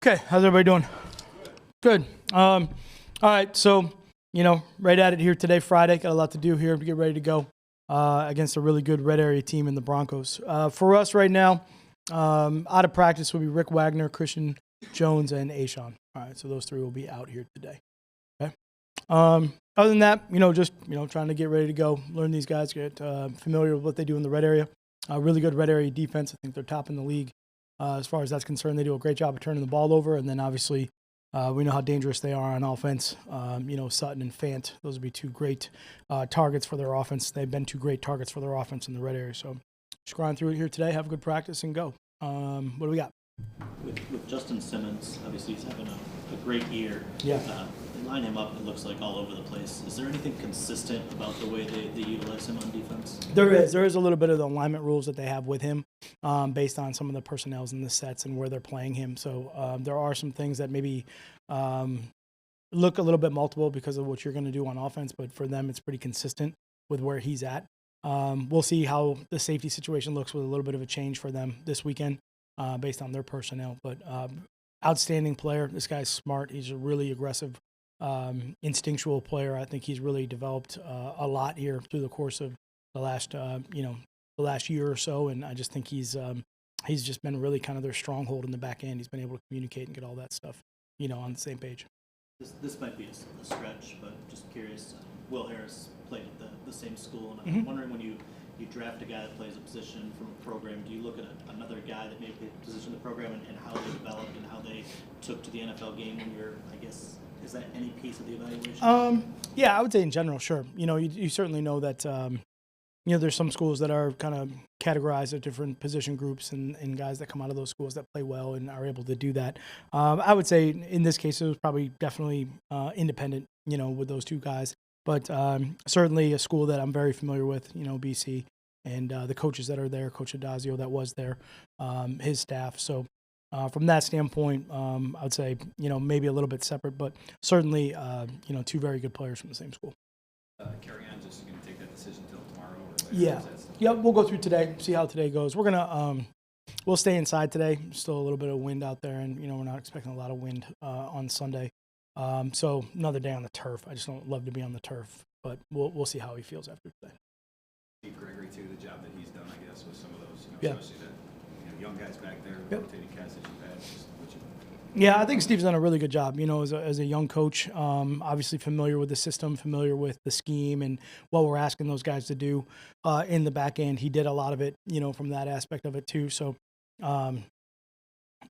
Okay, how's everybody doing? Good. All right, so, right at it here today, Friday. Got a lot to do here to get ready to go against a really good red area team in the Broncos. For us right now, out of practice will be Rick Wagner, Christian Jones, and Ashawn. All right, so those three will be out here today. Okay. Other than that, just trying to get ready to go, learn these guys, get familiar with what they do in the red area. Really good red area defense. I think they're top in the league. As far as that's concerned, they do a great job of turning the ball over. And then obviously, we know how dangerous they are on offense. Sutton and Fant, those would be two great targets for their offense. They've been two great targets for their offense in the red area. So just grind through it here today, have a good practice, and go. What do we got? With Justin Simmons, obviously he's having a great year. Yeah. They line him up, it looks like, all over the place. Is there anything consistent about the way they utilize him on defense? There is a little bit of the alignment rules that they have with him based on some of the personnels in the sets and where they're playing him. So there are some things that maybe look a little bit multiple because of what you're going to do on offense, but for them it's pretty consistent with where he's at. We'll see how the safety situation looks with a little bit of a change for them this weekend based on their personnel. But outstanding player. This guy's smart. He's a really aggressive, instinctual player. I think he's really developed a lot here through the course of the last year or so. And I just think he's just been really kind of their stronghold in the back end. He's been able to communicate and get all that stuff, on the same page. This might be a stretch, but just curious. Will Harris played at the same school, and I'm wondering when you draft a guy that plays a position from a program, do you look at another guy that maybe played a position in the program and how they developed and how they took to the NFL game when you're, I guess, is that any piece of the evaluation? Yeah, I would say in general, sure. You certainly know that, there's some schools that are kind of categorized as different position groups and guys that come out of those schools that play well and are able to do that. I would say in this case, it was probably definitely independent, with those two guys. But certainly a school that I'm very familiar with, BC, and the coaches that are there, Coach Adazio that was there, his staff. So from that standpoint, I would say, maybe a little bit separate, but certainly, two very good players from the same school. Carry on, just going to take that decision until tomorrow? Or yeah. Yep, we'll go through today, see how today goes. We're going to we'll stay inside today. Still a little bit of wind out there, and, we're not expecting a lot of wind on Sunday. So another day on the turf. I just don't love to be on the turf, but we'll see how he feels after today. Steve Gregory too, the job that he's done, I guess, with some of those, yeah. Especially the young guys back there, rotating cats that you've had. Yeah, I think Steve's done a really good job. As a young coach, obviously familiar with the system, familiar with the scheme, and what we're asking those guys to do in the back end. He did a lot of it, from that aspect of it too. So.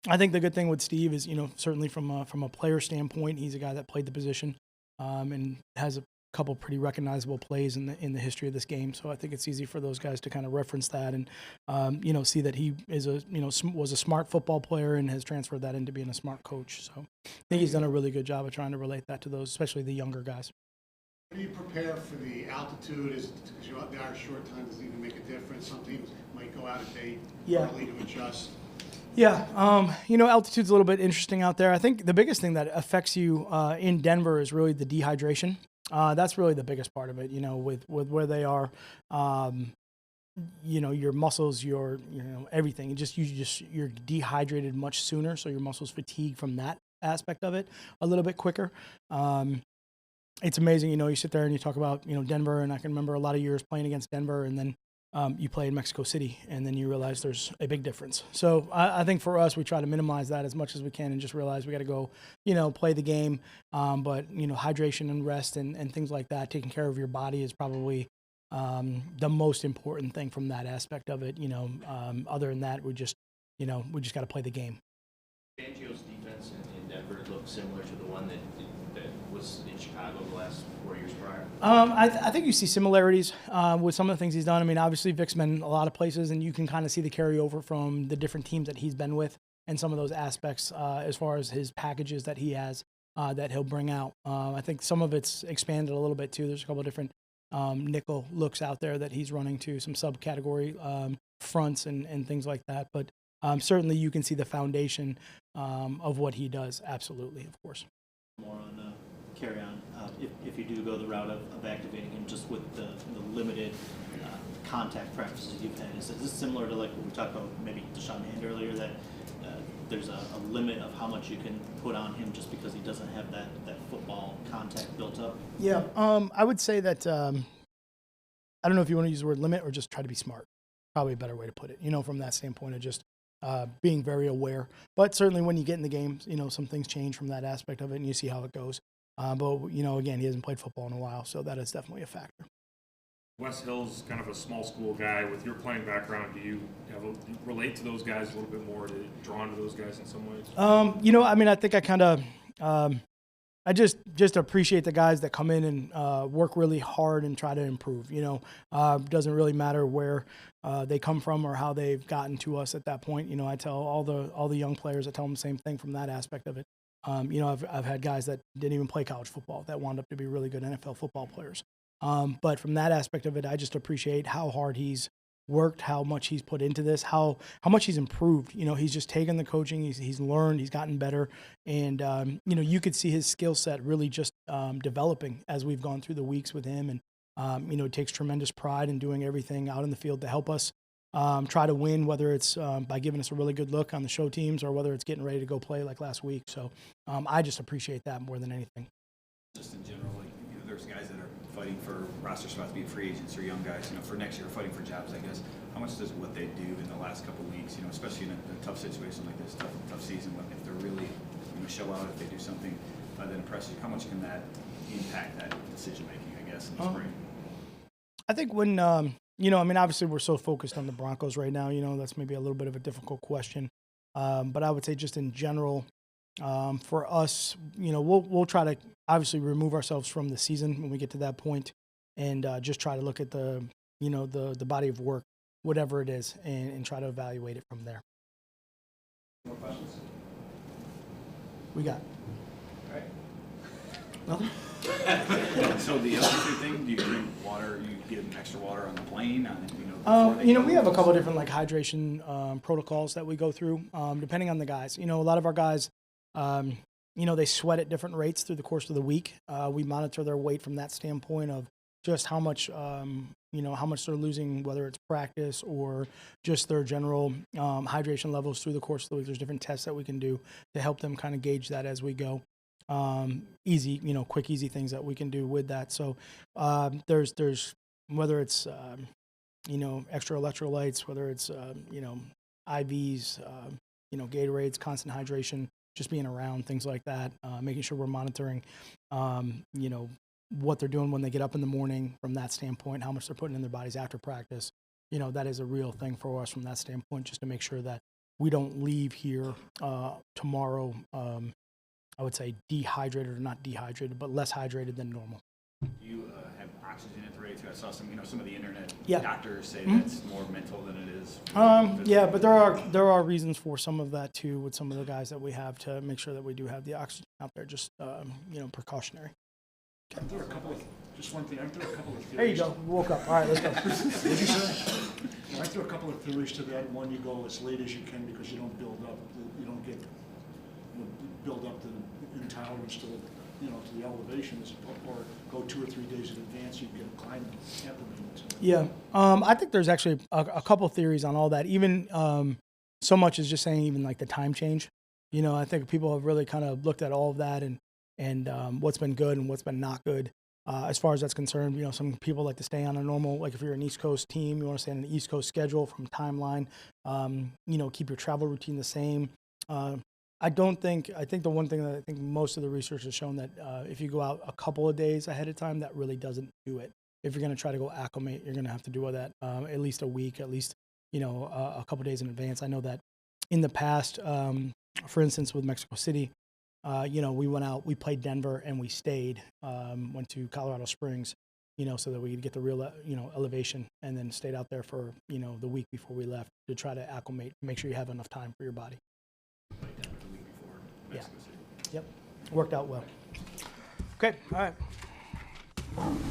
I think the good thing with Steve is, certainly from a player standpoint, he's a guy that played the position and has a couple pretty recognizable plays in the history of this game. So I think it's easy for those guys to kind of reference that and see that he is was a smart football player and has transferred that into being a smart coach. So I think he's done a really good job of trying to relate that to those, especially the younger guys. How do you prepare for the altitude? Is it because you're out there a short time, does it even make a difference? Some teams might go out a day early to adjust. Yeah, altitude's a little bit interesting out there. I think the biggest thing that affects you in Denver is really the dehydration. That's really the biggest part of it, with where they are. Your muscles, your everything. You're dehydrated much sooner, so your muscles fatigue from that aspect of it a little bit quicker. It's amazing, you sit there and you talk about, Denver, and I can remember a lot of years playing against Denver, and then you play in Mexico City, and then you realize there's a big difference. So I think for us, we try to minimize that as much as we can and just realize we got to go, play the game. But, hydration and rest and things like that, taking care of your body is probably the most important thing from that aspect of it. Other than that, we just got to play the game. Fangio's defense in Denver looked similar to the one that was in Chicago the last 4 years prior? I think you see similarities with some of the things he's done. I mean, obviously Vic's been a lot of places, and you can kind of see the carryover from the different teams that he's been with and some of those aspects as far as his packages that he has that he'll bring out. I think some of it's expanded a little bit too. There's a couple of different nickel looks out there that he's running to, some subcategory fronts and things like that. But certainly you can see the foundation of what he does. Absolutely, of course. More on carry on. If you do go the route of activating him just with the limited contact practices you've had, is this similar to like what we talked about maybe Deshaun Hand earlier, that there's a limit of how much you can put on him just because he doesn't have that football contact built up? Yeah, I would say that I don't know if you want to use the word limit or just try to be smart. Probably a better way to put it, from that standpoint of just being very aware. But certainly when you get in the game, some things change from that aspect of it, and you see how it goes. But, again, he hasn't played football in a while, so that is definitely a factor. Wes Hill's kind of a small school guy. With your playing background, do you relate to those guys a little bit more, drawn to those guys in some ways? I think I kind of I just appreciate the guys that come in and work really hard and try to improve. Doesn't really matter where they come from or how they've gotten to us at that point. I tell all the young players, I tell them the same thing from that aspect of it. I've had guys that didn't even play college football that wound up to be really good NFL football players. But from that aspect of it, I just appreciate how hard he's worked, how much he's put into this, how much he's improved. He's just taken the coaching, he's learned, he's gotten better, and you could see his skill set really just developing as we've gone through the weeks with him, and he takes tremendous pride in doing everything out in the field to help us try to win, whether it's by giving us a really good look on the show teams or whether it's getting ready to go play like last week. So I just appreciate that more than anything. Just in general, there's guys that are fighting for roster spots, be it free agents or young guys, for next year, fighting for jobs, I guess. How much does what they do in the last couple of weeks, especially in a tough situation like this, tough season, if they're really going to show out, if they do something that impresses you, how much can that impact that decision making, I guess, in the spring? I think when, obviously we're so focused on the Broncos right now, that's maybe a little bit of a difficult question. But I would say just in general, for us, we'll try to obviously remove ourselves from the season when we get to that point, and just try to look at the body of work, whatever it is, and try to evaluate it from there. More questions? We got. All right. Nothing? So the altitude thing, do you drink water? You give them extra water on the plane? We have a couple of different hydration protocols that we go through, depending on the guys. A lot of our guys, they sweat at different rates through the course of the week. We monitor their weight from that standpoint of just how much, how much they're losing, whether it's practice or just their general hydration levels through the course of the week. There's different tests that we can do to help them kind of gauge that as we go. Easy, quick, easy things that we can do with that. So there's whether it's extra electrolytes, whether it's IVs, Gatorades, constant hydration, just being around, things like that, making sure we're monitoring, what they're doing when they get up in the morning from that standpoint, how much they're putting in their bodies after practice. That is a real thing for us from that standpoint, just to make sure that we don't leave here tomorrow, I would say dehydrated or not dehydrated, but less hydrated than normal. You have oxygen at the rate too. I saw some of the internet Yeah. doctors say that's more mental than it is. Yeah, but there are reasons for some of that too with some of the guys that we have to make sure that we do have the oxygen out there, just precautionary. Aren't there a couple of, just one thing, aren't there a couple of theories? There you go. We woke up. All right, let's go. What did you say? Aren't there a couple of theories to that? One, you go as late as you can because you don't build up, build up the intolerance to the elevations, or go 2 or 3 days in advance, you get climate acclimated to it. Yeah, I think there's actually a couple theories on all that. Even so much as just saying even like the time change. I think people have really kind of looked at all of that and what's been good and what's been not good. As far as that's concerned, some people like to stay on a normal, like if you're an East Coast team, you want to stay on an East Coast schedule from timeline, keep your travel routine the same. I think the one thing that I think most of the research has shown that if you go out a couple of days ahead of time, that really doesn't do it. If you're going to try to go acclimate, you're going to have to do all that at least a week, at least, a couple of days in advance. I know that in the past, for instance, with Mexico City, we went out, we played Denver and we stayed, went to Colorado Springs, so that we could get the real, elevation, and then stayed out there for, the week before we left to try to acclimate, make sure you have enough time for your body. Like Denver the week before Mexico City. Yep. Worked out well. Okay. All right.